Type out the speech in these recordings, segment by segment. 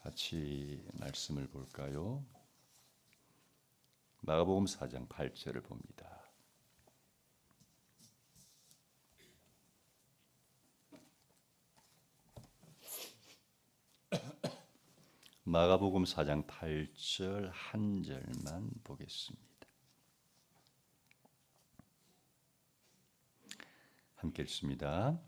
같이 말씀을 볼까요? 마가복음 4장 8절을 봅니다. 마가복음 4장 8절 한 절만 보겠습니다. 함께 읽습니다.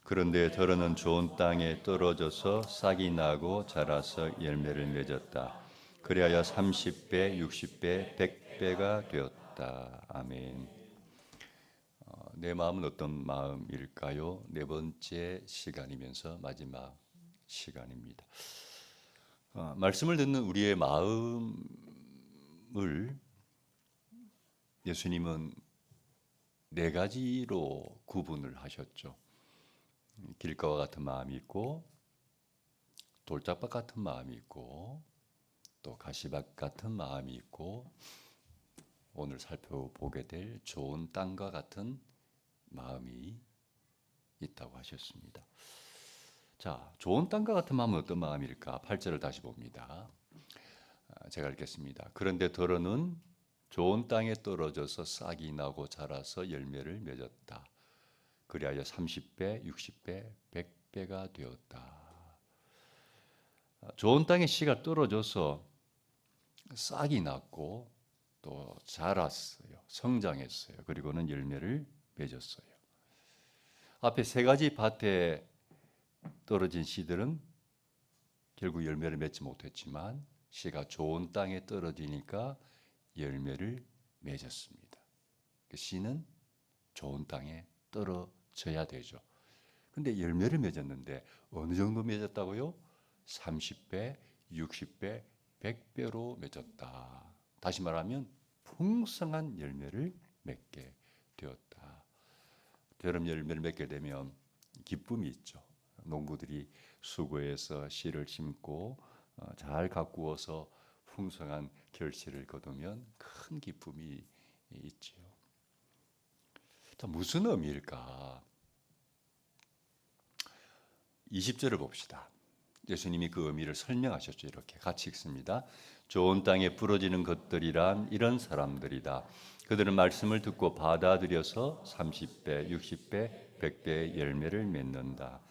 그런데 더러는 좋은 땅에 떨어져서 싹이 나고 자라서 열매를 맺었다. 그리하여 30배, 60배, 100배가 되었다. 아멘. 내 마음은 어떤 마음일까요? 네 번째 시간이면서 마지막 시간입니다. 말씀을 듣는 우리의 마음을 예수님은 네 가지로 구분을 하셨죠. 길가와 같은 마음이 있고, 돌짝밭 같은 마음이 있고, 또 가시밭 같은 마음이 있고, 오늘 살펴보게 될 좋은 땅과 같은 마음이 있다고 하셨습니다. 자, 좋은 땅과 같은 마음은 어떤 마음일까? 8절을 다시 봅니다. 제가 읽겠습니다. 그런데 더러는 좋은 땅에 떨어져서 싹이 나고 자라서 열매를 맺었다. 그리하여 30배, 60배, 100배가 되었다. 좋은 땅에 씨가 떨어져서 싹이 났고 또 자랐어요. 성장했어요. 그리고는 열매를 맺었어요. 앞에 세 가지 밭에 떨어진 씨들은 결국 열매를 맺지 못했지만 씨가 좋은 땅에 떨어지니까 열매를 맺었습니다. 그 씨는 좋은 땅에 떨어져야 되죠. 근데 열매를 맺었는데 어느 정도 맺었다고요? 30배, 60배, 100배로 맺었다. 다시 말하면 풍성한 열매를 맺게 되었다. 여름 열매를 맺게 되면 기쁨이 있죠. 농부들이 수고해서 씨를 심고 잘 가꾸어서 풍성한 결실을 거두면 큰 기쁨이 있지요. 자, 무슨 의미일까? 20절을 봅시다. 예수님이 그 의미를 설명하셨죠. 이렇게 같이 읽습니다. 좋은 땅에 부러지는 것들이란 이런 사람들이다. 그들은 말씀을 듣고 받아들여서 30배, 60배, 100배의 열매를 맺는다.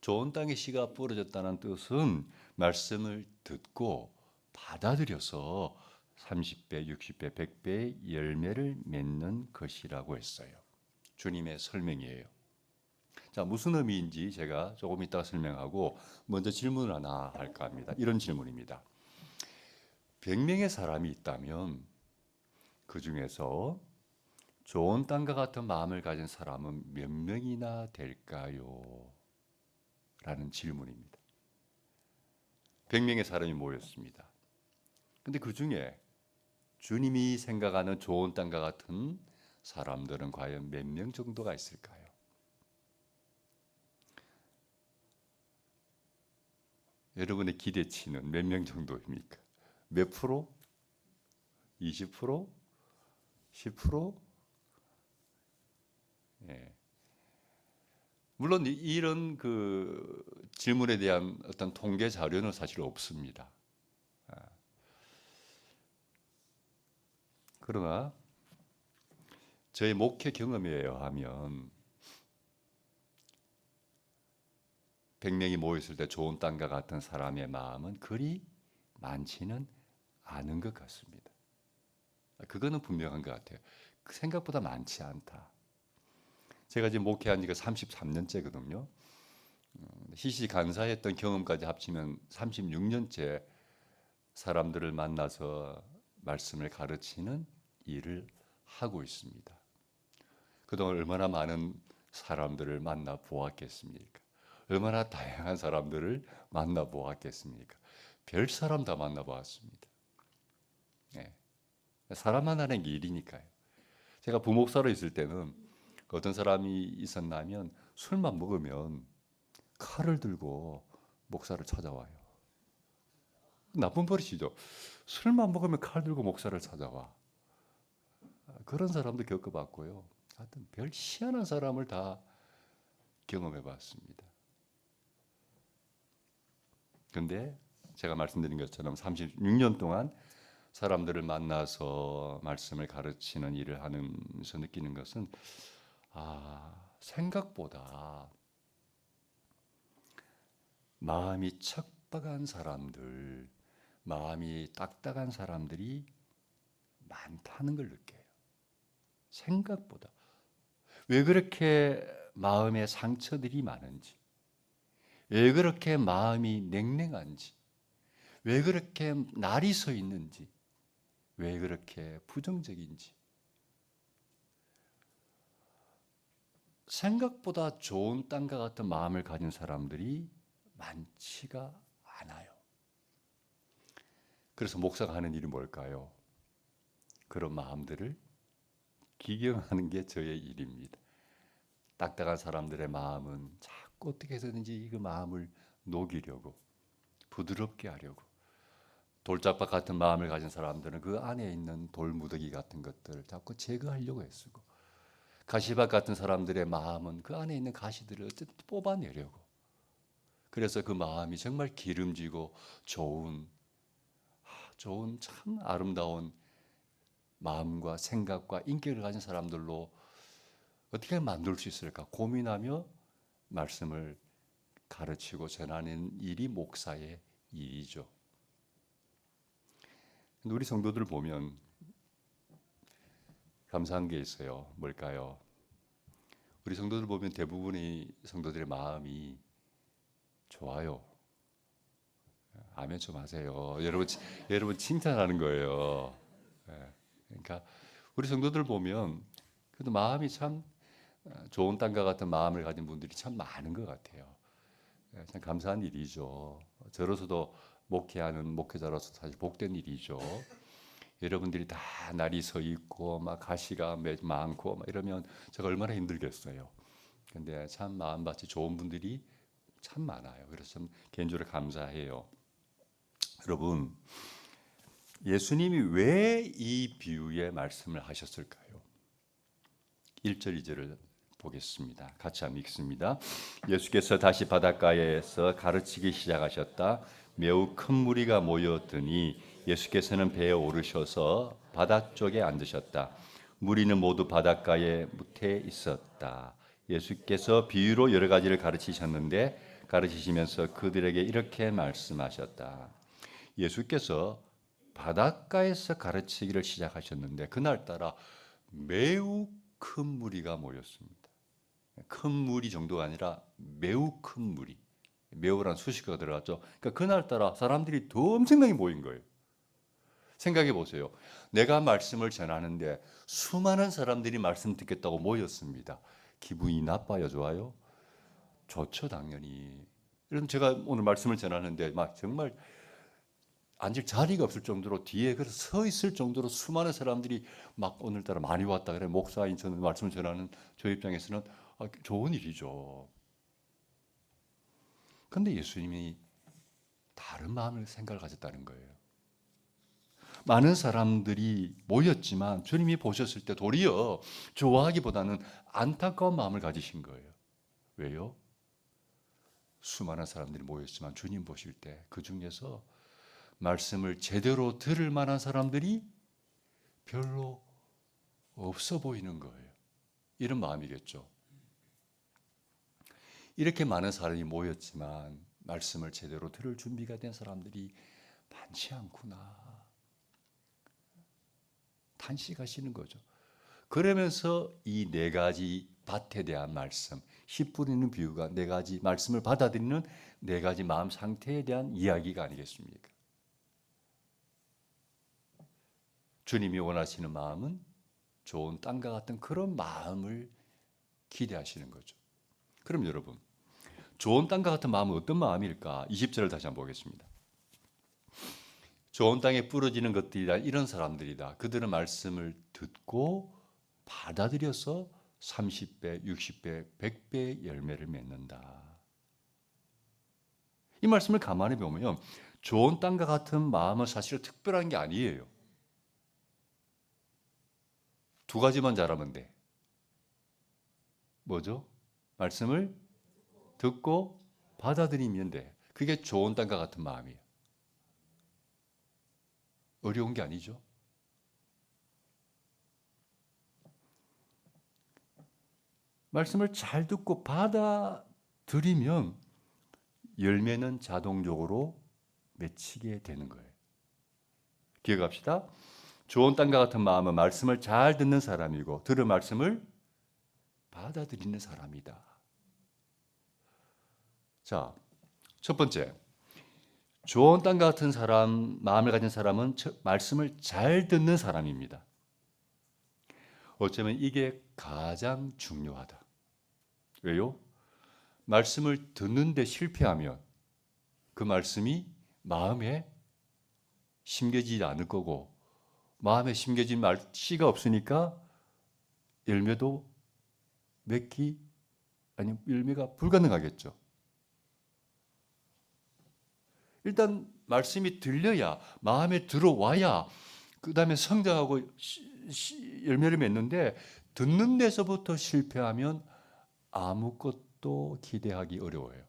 좋은 땅에 씨가 부러졌다는 뜻은 말씀을 듣고 받아들여서 30배, 60배, 100배의 열매를 맺는 것이라고 했어요. 주님의 설명이에요. 자, 무슨 의미인지 제가 조금 이따가 설명하고 먼저 질문을 하나 할까 합니다. 이런 질문입니다. 100명의 사람이 있다면 그 중에서 좋은 땅과 같은 마음을 가진 사람은 몇 명이나 될까요? 라는 질문입니다. 100명의 사람이 모였습니다. 근데 그 중에 주님이 생각하는 좋은 땅과 같은 사람들은 과연 몇 명 정도가 있을까요? 여러분의 기대치는 몇 명 정도입니까? 몇 프로? 20%? 10%? 예. 물론 이런 그 질문에 대한 어떤 통계 자료는 사실 없습니다. 그러나 저의 목회 경험에 의하면 100명이 모였을 때 좋은 땅과 같은 사람의 마음은 그리 많지는 않은 것 같습니다. 그거는 분명한 것 같아요. 생각보다 많지 않다. 제가 지금 목회한 지가 33년째거든요. 시시간사했던 경험까지 합치면 36년째 사람들을 만나서 말씀을 가르치는 일을 하고 있습니다. 그동안 얼마나 많은 사람들을 만나 보았겠습니까? 얼마나 다양한 사람들을 만나 보았겠습니까? 별 사람 다 만나 보았습니다. 네. 사람 만나는 게 일이니까요. 제가 부목사로 있을 때는 어떤 사람이 있었냐면 술만 먹으면 칼을 들고 목사를 찾아와요. 나쁜 버릇이죠. 술만 먹으면 칼 들고 목사를 찾아와. 그런 사람도 겪어봤고요. 하여튼 별 희한한 사람을 다 경험해봤습니다. 그런데 제가 말씀드린 것처럼 36년 동안 사람들을 만나서 말씀을 가르치는 일을 하면서 느끼는 것은 생각보다 마음이 척박한 사람들, 마음이 딱딱한 사람들이 많다는 걸 느껴요. 생각보다. 왜 그렇게 마음에 상처들이 많은지, 왜 그렇게 마음이 냉랭한지, 왜 그렇게 날이 서 있는지, 왜 그렇게 부정적인지. 생각보다 좋은 땅과 같은 마음을 가진 사람들이 많지가 않아요. 그래서 목사가 하는 일이 뭘까요? 그런 마음들을 기경하는 게 저의 일입니다. 딱딱한 사람들의 마음은 자꾸 어떻게 해서든지 그 마음을 녹이려고, 부드럽게 하려고, 돌짝밭 같은 마음을 가진 사람들은 그 안에 있는 돌무더기 같은 것들을 자꾸 제거하려고 애쓰고, 가시밭 같은 사람들의 마음은 그 안에 있는 가시들을 어쨌든 뽑아내려고, 그래서 그 마음이 정말 기름지고 좋은 참 아름다운 마음과 생각과 인격을 가진 사람들로 어떻게 만들 수 있을까 고민하며 말씀을 가르치고 전하는 일이 목사의 일이죠. 우리 성도들 보면 감사한 게 있어요. 뭘까요? 우리 성도들 보면 대부분의 성도들의 마음이 좋아요. 아멘 좀 하세요. 여러분 칭찬하는 거예요. 그러니까 우리 성도들 보면 그래도 마음이 참 좋은 땅과 같은 마음을 가진 분들이 참 많은 것 같아요. 참 감사한 일이죠. 저로서도 목회하는 목회자로서 사실 복된 일이죠. 여러분들이 다 날이 서 있고 막 가시가 많고 막 이러면 제가 얼마나 힘들겠어요. 근데 참 마음밭이 좋은 분들이 참 많아요. 그래서 참 개인적으로 감사해요. 여러분, 예수님이 왜 이 비유의 말씀을 하셨을까요? 1절 2절을 보겠습니다. 같이 한번 읽습니다. 예수께서 다시 바닷가에서 가르치기 시작하셨다. 매우 큰 무리가 모였더니 예수께서는 배에 오르셔서 바다 쪽에 앉으셨다. 무리는 모두 바닷가에 묻혀 있었다. 예수께서 비유로 여러 가지를 가르치셨는데 가르치시면서 그들에게 이렇게 말씀하셨다. 예수께서 바닷가에서 가르치기를 시작하셨는데 그날따라 매우 큰 무리가 모였습니다. 큰 무리 정도가 아니라 매우 큰 무리. 매우란 수식어가 들어갔죠. 그러니까 그날따라 사람들이 더 엄청나게 모인 거예요. 생각해 보세요. 내가 말씀을 전하는데 수많은 사람들이 말씀 듣겠다고 모였습니다. 기분이 나빠요, 좋아요? 좋죠, 당연히. 그럼 제가 오늘 말씀을 전하는데 막 정말 앉을 자리가 없을 정도로 뒤에 그래서 서 있을 정도로 수많은 사람들이 막 오늘따라 많이 왔다 그래. 목사인 저는 말씀을 전하는 저 입장에서는 좋은 일이죠. 그런데 예수님이 다른 마음을 생각을 가졌다는 거예요. 많은 사람들이 모였지만 주님이 보셨을 때 도리어 좋아하기보다는 안타까운 마음을 가지신 거예요. 왜요? 수많은 사람들이 모였지만 주님 보실 때 그 중에서 말씀을 제대로 들을 만한 사람들이 별로 없어 보이는 거예요. 이런 마음이겠죠. 이렇게 많은 사람이 모였지만 말씀을 제대로 들을 준비가 된 사람들이 많지 않구나. 탄식하시는 거죠. 그러면서 이 네 가지 밭에 대한 말씀, 씨 뿌리는 비유가 네 가지 말씀을 받아들이는 네 가지 마음 상태에 대한 이야기가 아니겠습니까? 주님이 원하시는 마음은 좋은 땅과 같은 그런 마음을 기대하시는 거죠. 그럼 여러분, 좋은 땅과 같은 마음은 어떤 마음일까? 20절을 다시 한번 보겠습니다. 좋은 땅에 부러지는 것들이라 이런 사람들이다. 그들은 말씀을 듣고 받아들여서 30배, 60배, 100배 열매를 맺는다. 이 말씀을 가만히 보면 좋은 땅과 같은 마음은 사실 특별한 게 아니에요. 두 가지만 잘하면 돼. 뭐죠? 말씀을 듣고 받아들이면 돼. 그게 좋은 땅과 같은 마음이에요. 어려운 게 아니죠. 말씀을 잘 듣고 받아들이면 열매는 자동적으로 맺히게 되는 거예요. 기억합시다. 좋은 땅과 같은 마음은 말씀을 잘 듣는 사람이고 들은 말씀을 받아들이는 사람이다. 자, 첫 번째, 좋은 땅과 같은 사람, 마음을 가진 사람은 말씀을 잘 듣는 사람입니다. 어쩌면 이게 가장 중요하다. 왜요? 말씀을 듣는데 실패하면 그 말씀이 마음에 심겨지지 않을 거고, 마음에 심겨진 씨가 없으니까 열매도 맺기, 아니 열매가 불가능하겠죠. 일단 말씀이 들려야, 마음에 들어와야 그 다음에 성장하고 열매를 맺는데, 듣는 데서부터 실패하면 아무것도 기대하기 어려워요.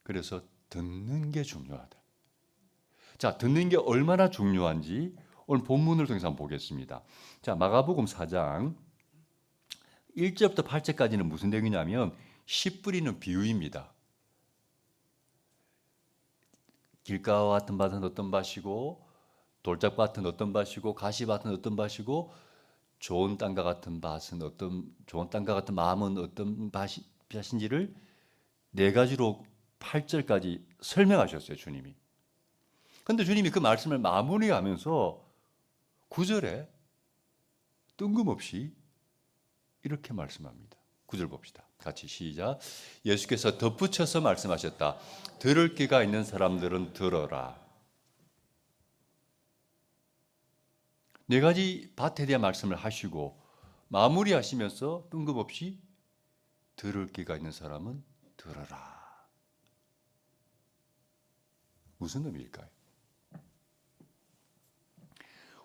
그래서 듣는 게 중요하다. 자, 듣는 게 얼마나 중요한지 오늘 본문을 통해서 한번 보겠습니다. 자, 마가복음 4장 1절부터 8절까지는 무슨 내용이냐면 씨 뿌리는 비유입니다. 길가와 같은 밭은 어떤 밭이고, 돌짝밭은 어떤 밭이고, 가시밭은 어떤 밭이고, 좋은 땅과 같은 밭은 좋은 땅과 같은 마음은 어떤 밭인지를 네 가지로 8절까지 설명하셨어요, 주님이. 그런데 주님이 그 말씀을 마무리하면서 9절에 뜬금없이 이렇게 말씀합니다. 9절 봅시다. 같이 시작. 예수께서 덧붙여서 말씀하셨다. 들을 귀가 있는 사람들은 들어라. 네 가지 밭에 대한 말씀을 하시고 마무리하시면서 뜬금없이 들을 귀가 있는 사람은 들어라. 무슨 의미일까요?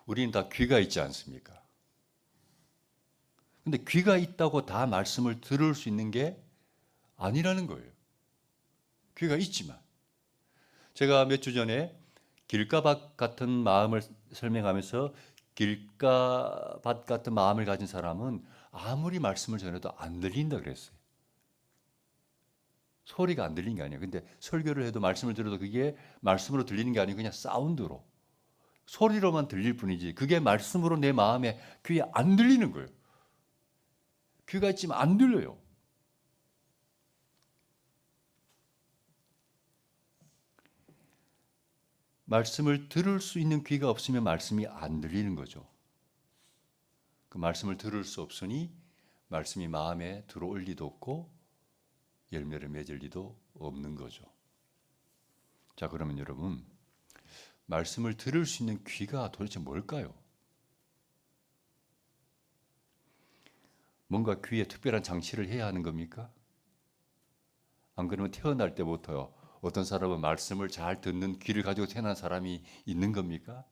우리는 다 귀가 있지 않습니까? 근데 귀가 있다고 다 말씀을 들을 수 있는 게 아니라는 거예요. 귀가 있지만. 제가 몇 주 전에 길가밭 같은 마음을 설명하면서 길가밭 같은 마음을 가진 사람은 아무리 말씀을 전해도 안 들린다 그랬어요. 소리가 안 들리는 게 아니에요. 근데 설교를 해도 말씀을 들어도 그게 말씀으로 들리는 게 아니고 그냥 사운드로, 소리로만 들릴 뿐이지 그게 말씀으로 내 마음에 귀에 안 들리는 거예요. 귀가 있지만 안 들려요. 말씀을 들을 수 있는 귀가 없으면 말씀이 안 들리는 거죠. 그 말씀을 들을 수 없으니 말씀이 마음에 들어올 리도 없고 열매를 맺을 리도 없는 거죠. 자, 그러면 여러분, 말씀을 들을 수 있는 귀가 도대체 뭘까요? 뭔가 귀에 특별한 장치를 해야 하는 겁니까? 안 그러면 태어날 때부터 어떤 사람은 말씀을 잘 듣는 귀를 가지고 태어난 사람이 있는 겁니까?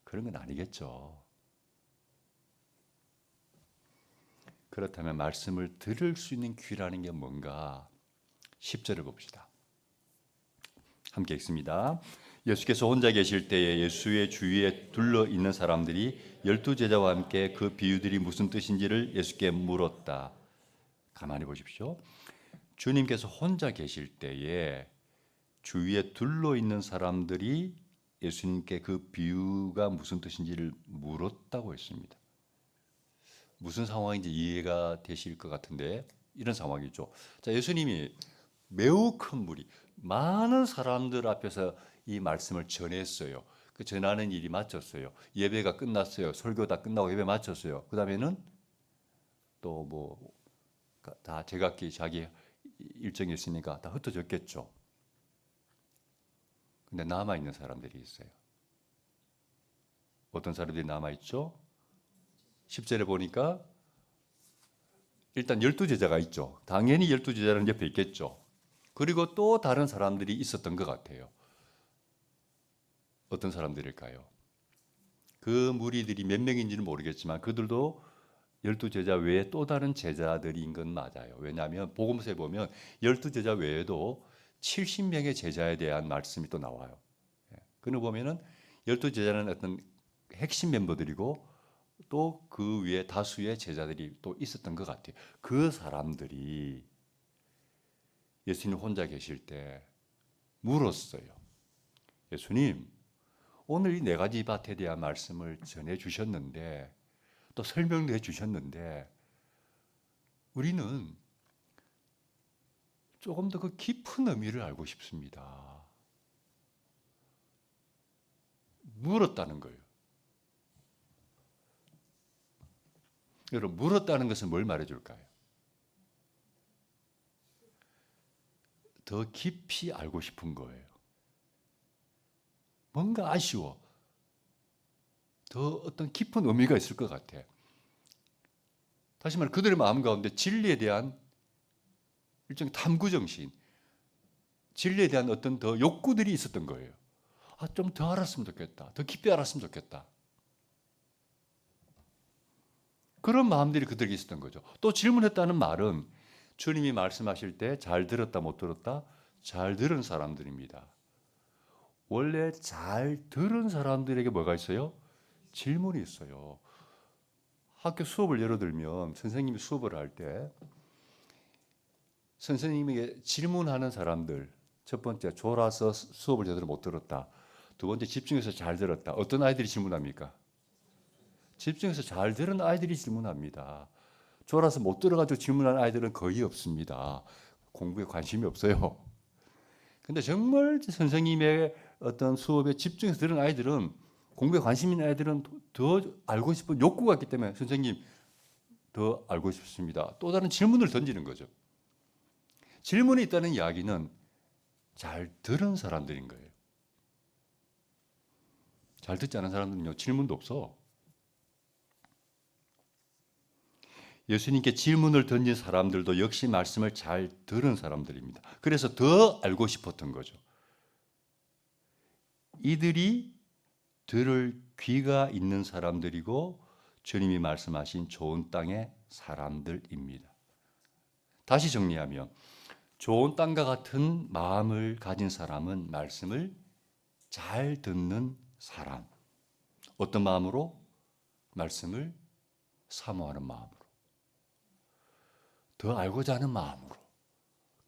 그런 건 아니겠죠. 그렇다면 말씀을 들을 수 있는 귀라는 게 뭔가? 10절을 봅시다. 함께 읽습니다. 예수께서 혼자 계실 때에 예수의 주위에 둘러 있는 사람들이 12제자와 함께 그 비유들이 무슨 뜻인지를 예수께 물었다. 가만히 보십시오. 주님께서 혼자 계실 때에 주위에 둘러 있는 사람들이 예수님께 그 비유가 무슨 뜻인지를 물었다고 했습니다. 무슨 상황인지 이해가 되실 것 같은데 이런 상황이죠. 자, 예수님이 매우 큰 무리, 많은 사람들 앞에서 이 말씀을 전했어요. 그 전하는 일이 마쳤어요. 예배가 끝났어요. 설교 다 끝나고 예배 마쳤어요. 그 다음에는 또 뭐 다 제각기 자기 일정이 있으니까 다 흩어졌겠죠. 근데 남아있는 사람들이 있어요. 어떤 사람들이 남아있죠? 10절에 보니까 일단 12제자가 있죠. 당연히 12제자는 옆에 있겠죠. 그리고 또 다른 사람들이 있었던 것 같아요. 어떤 사람들일까요? 그 무리들이 몇 명인지는 모르겠지만 그들도 12제자 외에 또 다른 제자들인 건 맞아요. 왜냐하면 복음서에 보면 12제자 외에도 70명의 제자에 대한 말씀이 또 나와요. 그는 보면은 12제자는 어떤 핵심 멤버들이고 또 그 위에 다수의 제자들이 또 있었던 것 같아요. 그 사람들이 예수님 혼자 계실 때 물었어요. 예수님, 오늘 이 네 가지 밭에 대한 말씀을 전해 주셨는데 또 설명도 해 주셨는데 우리는 조금 더 그 깊은 의미를 알고 싶습니다. 물었다는 거예요. 여러분, 물었다는 것은 뭘 말해줄까요? 더 깊이 알고 싶은 거예요. 뭔가 아쉬워. 더 어떤 깊은 의미가 있을 것 같아. 다시 말해 그들의 마음 가운데 진리에 대한 일종의 탐구 정신, 진리에 대한 어떤 더 욕구들이 있었던 거예요. 아, 좀 더 알았으면 좋겠다. 더 깊이 알았으면 좋겠다. 그런 마음들이 그들에게 있었던 거죠. 또 질문했다는 말은 주님이 말씀하실 때 잘 들었다 못 들었다? 잘 들은 사람들입니다. 원래 잘 들은 사람들에게 뭐가 있어요? 질문이 있어요. 학교 수업을 예로 들면 선생님이 수업을 할 때 선생님에게 질문하는 사람들, 첫 번째 졸아서 수업을 제대로 못 들었다. 두 번째 집중해서 잘 들었다. 어떤 아이들이 질문합니까? 집중해서 잘 들은 아이들이 질문합니다. 졸아서 못 들어가지고 질문하는 아이들은 거의 없습니다. 공부에 관심이 없어요. 근데 정말 선생님의 어떤 수업에 집중해서 들은 아이들은, 공부에 관심 있는 아이들은 더 알고 싶은 욕구가 있기 때문에 선생님 더 알고 싶습니다. 또 다른 질문을 던지는 거죠. 질문이 있다는 이야기는 잘 들은 사람들인 거예요. 잘 듣지 않은 사람들은요, 질문도 없어. 예수님께 질문을 던진 사람들도 역시 말씀을 잘 들은 사람들입니다. 그래서 더 알고 싶었던 거죠. 이들이 들을 귀가 있는 사람들이고 주님이 말씀하신 좋은 땅의 사람들입니다. 다시 정리하면 좋은 땅과 같은 마음을 가진 사람은 말씀을 잘 듣는 사람. 어떤 마음으로? 말씀을 사모하는 마음으로. 더 알고자 하는 마음으로.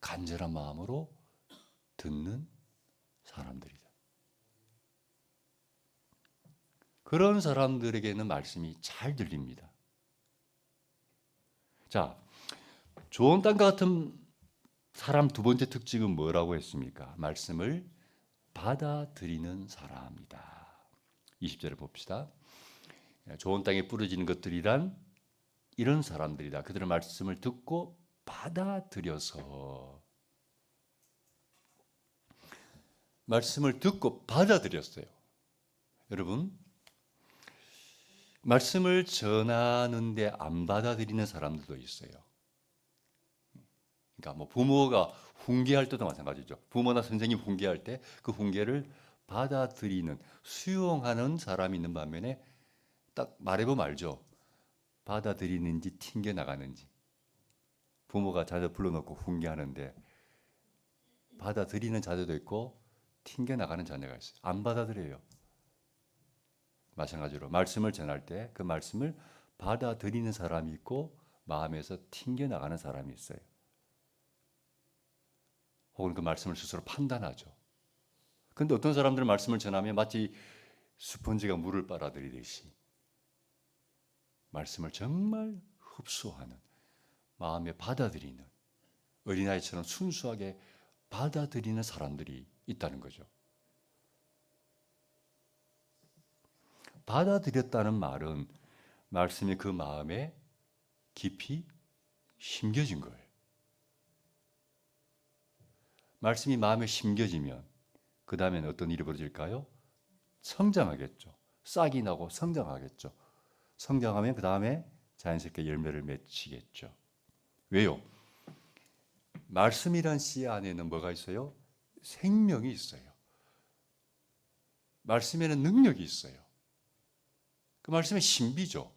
간절한 마음으로 듣는 사람들이다. 그런 사람들에게는 말씀이 잘 들립니다. 자, 좋은 땅과 같은 사람 두 번째 특징은 뭐라고 했습니까? 말씀을 받아들이는 사람이다. 20절을 봅시다. 좋은 땅에 뿌려지는 것들이란 이런 사람들이다. 그들의 말씀을 듣고 받아들여서, 말씀을 듣고 받아들였어요. 여러분, 말씀을 전하는데 안 받아들이는 사람들도 있어요. 그러니까 뭐 부모가 훈계할 때도 마찬가지죠. 부모나 선생님 훈계할 때 그 훈계를 받아들이는, 수용하는 사람이 있는 반면에 딱 말해보면 알죠. 받아들이는지 튕겨 나가는지. 부모가 자녀 불러놓고 훈계하는데 받아들이는 자녀도 있고 튕겨 나가는 자녀가 있어요. 안 받아들여요. 마찬가지로 말씀을 전할 때 그 말씀을 받아들이는 사람이 있고 마음에서 튕겨 나가는 사람이 있어요. 혹은 그 말씀을 스스로 판단하죠. 그런데 어떤 사람들은 말씀을 전하면 마치 스펀지가 물을 빨아들이듯이 말씀을 정말 흡수하는, 마음에 받아들이는, 어린아이처럼 순수하게 받아들이는 사람들이 있다는 거죠. 받아들였다는 말은 말씀이 그 마음에 깊이 심겨진 거예요. 말씀이 마음에 심겨지면 그 다음에는 어떤 일이 벌어질까요? 성장하겠죠. 싹이 나고 성장하겠죠. 성장하면 그 다음에 자연스럽게 열매를 맺히겠죠. 왜요? 말씀이란 씨 안에는 뭐가 있어요? 생명이 있어요. 말씀에는 능력이 있어요. 그 말씀의 신비죠.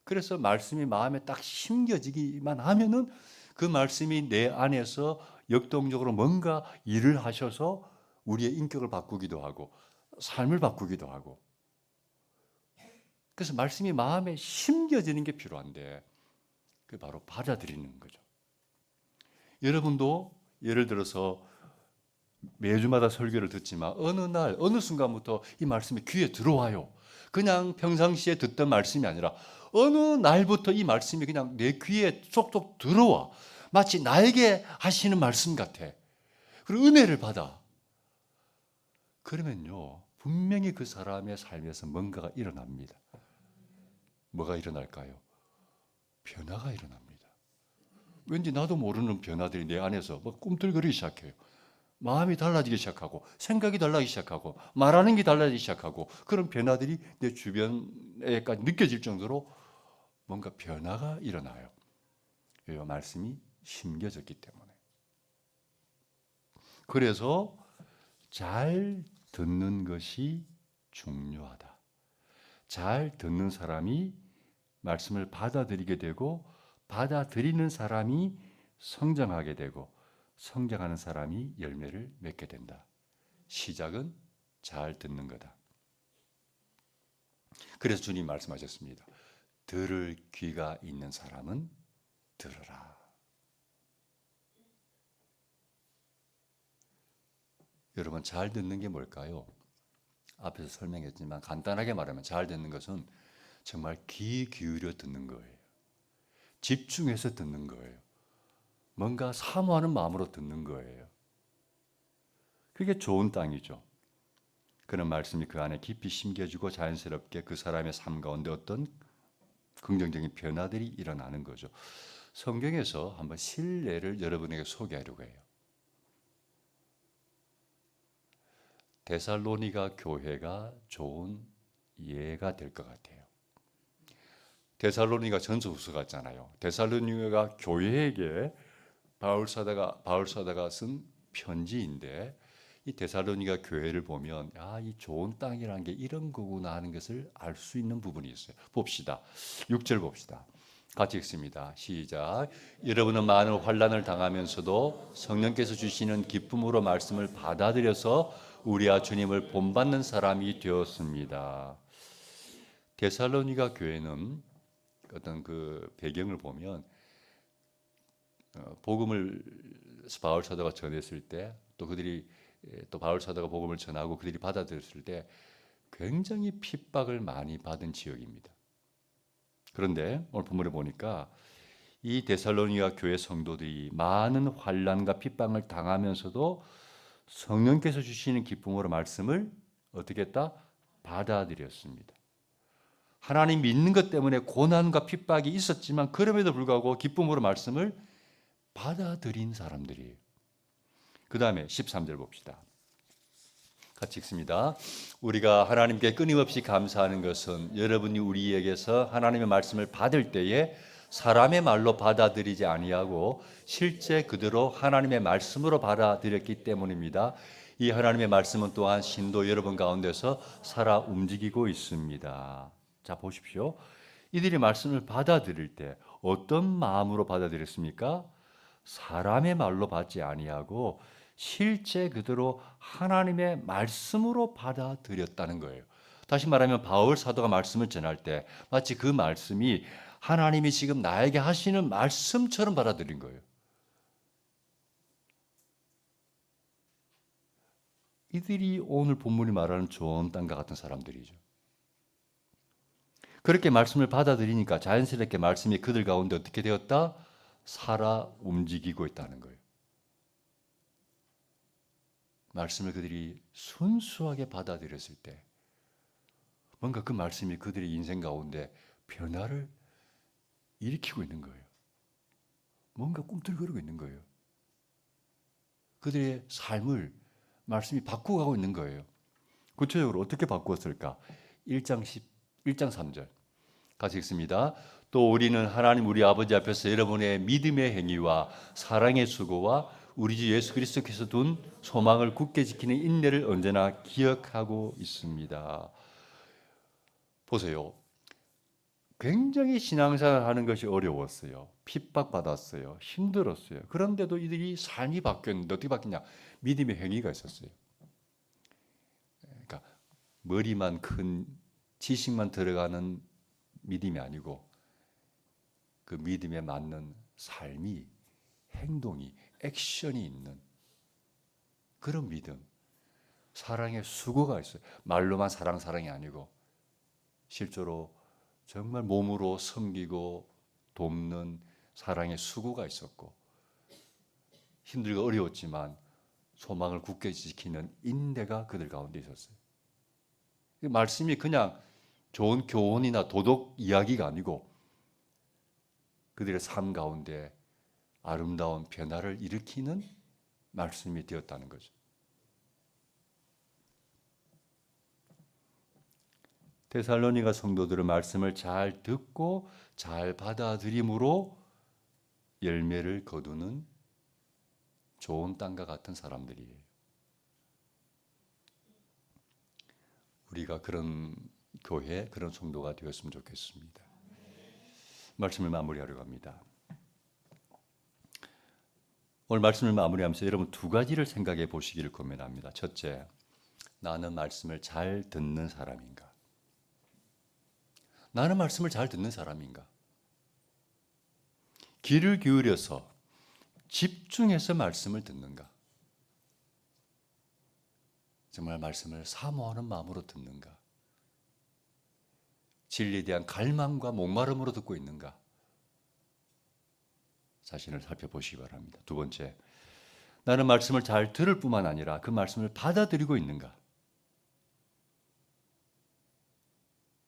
그래서 말씀이 마음에 딱 심겨지기만 하면은 그 말씀이 내 안에서 역동적으로 뭔가 일을 하셔서 우리의 인격을 바꾸기도 하고 삶을 바꾸기도 하고. 그래서 말씀이 마음에 심겨지는 게 필요한데 그게 바로 받아들이는 거죠. 여러분도 예를 들어서 매주마다 설교를 듣지만 어느 날 어느 순간부터 이 말씀이 귀에 들어와요. 그냥 평상시에 듣던 말씀이 아니라 어느 날부터 이 말씀이 그냥 내 귀에 쏙쏙 들어와. 마치 나에게 하시는 말씀 같아. 그리고 은혜를 받아. 그러면요, 분명히 그 사람의 삶에서 뭔가가 일어납니다. 뭐가 일어날까요? 변화가 일어납니다. 왠지 나도 모르는 변화들이 내 안에서 막 꿈틀거리기 시작해요. 마음이 달라지기 시작하고 생각이 달라지기 시작하고 말하는 게 달라지기 시작하고 그런 변화들이 내 주변에까지 느껴질 정도로 뭔가 변화가 일어나요. 이 말씀이 심겨졌기 때문에. 그래서 잘 듣는 것이 중요하다. 잘 듣는 사람이 말씀을 받아들이게 되고 받아들이는 사람이 성장하게 되고 성장하는 사람이 열매를 맺게 된다. 시작은 잘 듣는 거다. 그래서 주님 말씀하셨습니다. 들을 귀가 있는 사람은 들으라. 여러분, 잘 듣는 게 뭘까요? 앞에서 설명했지만 간단하게 말하면 잘 듣는 것은 정말 귀 기울여 듣는 거예요. 집중해서 듣는 거예요. 뭔가 사모하는 마음으로 듣는 거예요. 그게 좋은 땅이죠. 그런 말씀이 그 안에 깊이 심겨지고 자연스럽게 그 사람의 삶 가운데 어떤 긍정적인 변화들이 일어나는 거죠. 성경에서 한번 실례를 여러분에게 소개하려고 해요. 데살로니가 교회가 좋은 예가 될 것 같아요. 데살로니가 전서후서 같잖아요. 데살로니가 교회에게 바울 사도가 쓴 편지인데 이 데살로니가 교회를 보면 이 좋은 땅이라는 게 이런 거구나 하는 것을 알 수 있는 부분이 있어요. 봅시다. 6절 봅시다. 같이 읽습니다. 시작. 여러분은 많은 환난을 당하면서도 성령께서 주시는 기쁨으로 말씀을 받아들여서 우리와 주님을 본받는 사람이 되었습니다. 데살로니가 교회는 어떤 그 배경을 보면 복음을 바울 사도가 전했을 때 또 그들이 또 바울 사도가 복음을 전하고 그들이 받아들였을 때 굉장히 핍박을 많이 받은 지역입니다. 그런데 오늘 본문에 보니까 이 데살로니가 교회 성도들이 많은 환난과 핍박을 당하면서도 성령께서 주시는 기쁨으로 말씀을 어떻게 했다? 받아들였습니다. 하나님 믿는 것 때문에 고난과 핍박이 있었지만 그럼에도 불구하고 기쁨으로 말씀을 받아들인 사람들이에요. 그 다음에 13절 봅시다. 같이 읽습니다. 우리가 하나님께 끊임없이 감사하는 것은 여러분이 우리에게서 하나님의 말씀을 받을 때에 사람의 말로 받아들이지 아니하고 실제 그대로 하나님의 말씀으로 받아들였기 때문입니다. 이 하나님의 말씀은 또한 신도 여러분 가운데서 살아 움직이고 있습니다. 자, 보십시오. 이들이 말씀을 받아들일 때 어떤 마음으로 받아들였습니까? 사람의 말로 받지 아니하고 실제 그대로 하나님의 말씀으로 받아들였다는 거예요. 다시 말하면 바울 사도가 말씀을 전할 때 마치 그 말씀이 하나님이 지금 나에게 하시는 말씀처럼 받아들인 거예요. 이들이 오늘 본문이 말하는 좋은 땅과 같은 사람들이죠. 그렇게 말씀을 받아들이니까 자연스럽게 말씀이 그들 가운데 어떻게 되었다? 살아 움직이고 있다는 거예요. 말씀을 그들이 순수하게 받아들였을 때 뭔가 그 말씀이 그들의 인생 가운데 변화를 일으키고 있는 거예요. 뭔가 꿈틀거리고 있는 거예요. 그들의 삶을 말씀이 바꾸고 가고 있는 거예요. 구체적으로 어떻게 바꾸었을까? 1장 3절 같이 읽습니다. 또 우리는 하나님 우리 아버지 앞에서 여러분의 믿음의 행위와 사랑의 수고와 우리 주 예수 그리스도께서 둔 소망을 굳게 지키는 인내를 언제나 기억하고 있습니다. 보세요. 굉장히 신앙생활 하는 것이 어려웠어요. 핍박받았어요. 힘들었어요. 그런데도 이들이 삶이 바뀌었는데 어떻게 바뀌냐? 믿음의 행위가 있었어요. 그러니까 머리만 큰 지식만 들어가는 믿음이 아니고 그 믿음에 맞는 삶이, 행동이, 액션이 있는 그런 믿음. 사랑의 수고가 있어요. 말로만 사랑이 아니고 실제로 정말 몸으로 섬기고 돕는 사랑의 수고가 있었고 힘들고 어려웠지만 소망을 굳게 지키는 인내가 그들 가운데 있었어요. 말씀이 그냥 좋은 교훈이나 도덕 이야기가 아니고 그들의 삶 가운데 아름다운 변화를 일으키는 말씀이 되었다는 거죠. 데살로니가 성도들은 말씀을 잘 듣고 잘 받아들임으로 열매를 거두는 좋은 땅과 같은 사람들이에요. 우리가 그런 교회, 그런 성도가 되었으면 좋겠습니다. 말씀을 마무리하려고 합니다. 오늘 말씀을 마무리하면서 여러분 두 가지를 생각해 보시기를 권면합니다. 첫째, 나는 말씀을 잘 듣는 사람인가? 나는 말씀을 잘 듣는 사람인가? 귀를 기울여서 집중해서 말씀을 듣는가? 정말 말씀을 사모하는 마음으로 듣는가? 진리에 대한 갈망과 목마름으로 듣고 있는가? 자신을 살펴보시기 바랍니다. 두 번째, 나는 말씀을 잘 들을 뿐만 아니라 그 말씀을 받아들이고 있는가?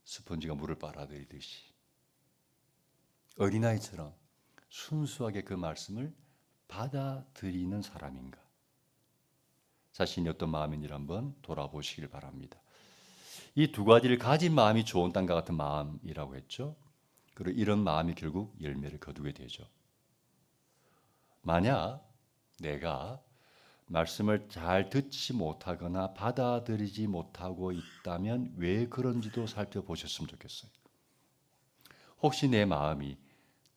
스펀지가 물을 빨아들이듯이 어린아이처럼 순수하게 그 말씀을 받아들이는 사람인가? 자신이 어떤 마음인지를 한번 돌아보시길 바랍니다. 이 두 가지를 가진 마음이 좋은 땅과 같은 마음이라고 했죠. 그리고 이런 마음이 결국 열매를 거두게 되죠. 만약 내가 말씀을 잘 듣지 못하거나 받아들이지 못하고 있다면 왜 그런지도 살펴보셨으면 좋겠어요. 혹시 내 마음이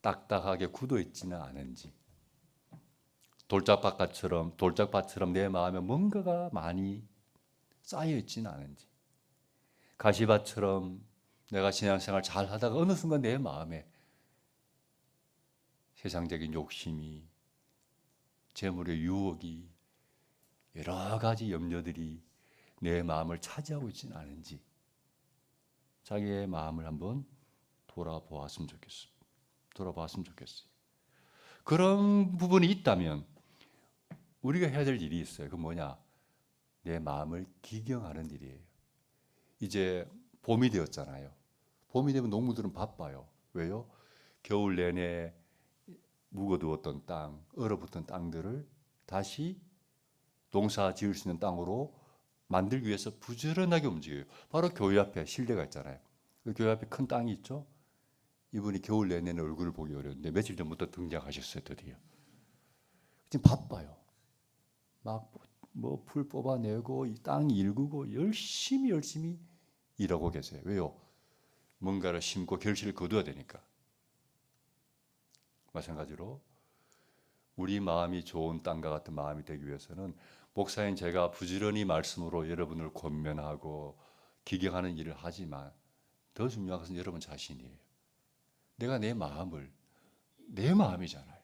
딱딱하게 굳어 있지는 않은지, 돌짝밭처럼 내 마음에 뭔가가 많이 쌓여 있지는 않은지, 가시밭처럼 내가 신앙생활 잘 하다가 어느 순간 내 마음에 세상적인 욕심이, 재물의 유혹이, 여러 가지 염려들이 내 마음을 차지하고 있지는 않은지 자기의 마음을 한번 돌아보았으면 좋겠어요. 그런 부분이 있다면 우리가 해야 될 일이 있어요. 그 뭐냐? 내 마음을 기경하는 일이에요. 이제 봄이 되었잖아요. 봄이 되면 농부들은 바빠요. 왜요? 겨울 내내 묵어두었던 땅, 얼어붙은 땅들을 다시 농사 지을 수 있는 땅으로 만들기 위해서 부지런하게 움직여요. 바로 교회 앞에 실내가 있잖아요. 그 교회 앞에 큰 땅이 있죠. 이분이 겨울 내내는 얼굴을 보기 어려운데 며칠 전부터 등장하셨어요. 드디어. 지금 바빠요. 막 뭐 풀 뽑아내고 이 땅 일구고 열심히 일하고 계세요. 왜요? 뭔가를 심고 결실을 거둬야 되니까. 마찬가지로 우리 마음이 좋은 땅과 같은 마음이 되기 위해서는 목사인 제가 부지런히 말씀으로 여러분을 권면하고 기경하는 일을 하지만 더 중요한 것은 여러분 자신이에요. 내가 내 마음이잖아요.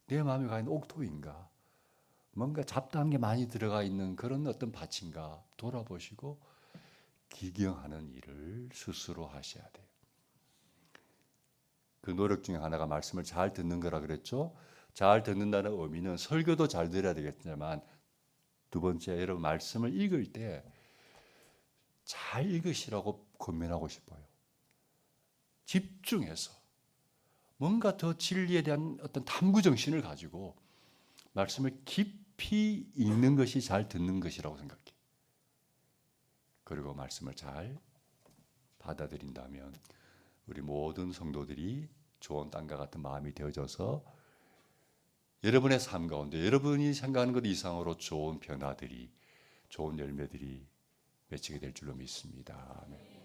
내 마음이 과연 옥토인가? 뭔가 잡다한 게 많이 들어가 있는 그런 어떤 밭인가 돌아보시고 기경하는 일을 스스로 하셔야 돼요. 그 노력 중에 하나가 말씀을 잘 듣는 거라 그랬죠. 잘 듣는다는 의미는 설교도 잘 들어야 되겠지만 두 번째, 여러분 말씀을 읽을 때 잘 읽으시라고 권면하고 싶어요. 집중해서 뭔가 더 진리에 대한 어떤 탐구 정신을 가지고 말씀을 깊이 읽는 것이 잘 듣는 것이라고 생각해요. 그리고 말씀을 잘 받아들인다면 우리 모든 성도들이 좋은 땅과 같은 마음이 되어져서 여러분의 삶 가운데 여러분이 생각하는 것 이상으로 좋은 변화들이, 좋은 열매들이 맺히게 될 줄로 믿습니다. 아멘.